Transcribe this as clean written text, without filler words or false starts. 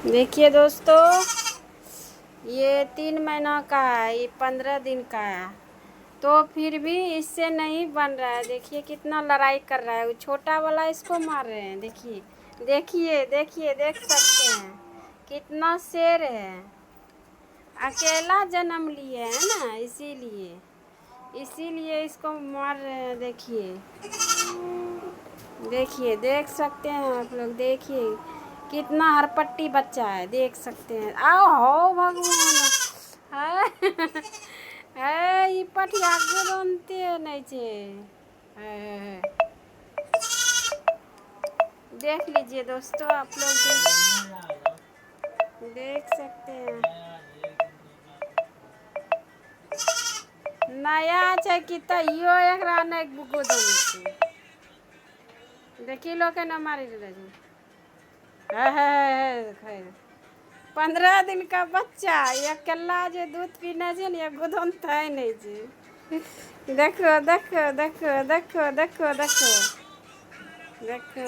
देखिए दोस्तों, ये 3 महीना का है, ये 15 दिन का है, तो फिर भी इससे नहीं बन रहा है। देखिए कितना लड़ाई कर रहा है। वो छोटा वाला इसको मार रहे हैं। देखिए देखिए देखिए, देख सकते हैं कितना शेर है। अकेला जन्म लिए है ना, इसीलिए इसको मार रहे हैं। देखिए देखिए, देख सकते हैं आप लोग। देखिए कितना हरपट्टी बच्चा है, देख सकते हैं। आओ हो भगवान है है ई पटिया गुदनते नहीं छे। है। देख लीजिए दोस्तों, आप लोग देख सकते हैं। नया छै कि तैयो एकरा नहीं गुदन छै। देखी लो के न मारी है। 15 दिन का बच्चा अकेला जो दूध पीने छै ने, गुदन थे नहीं छै। देखो देखो देखो देखो देखो देखो देखो।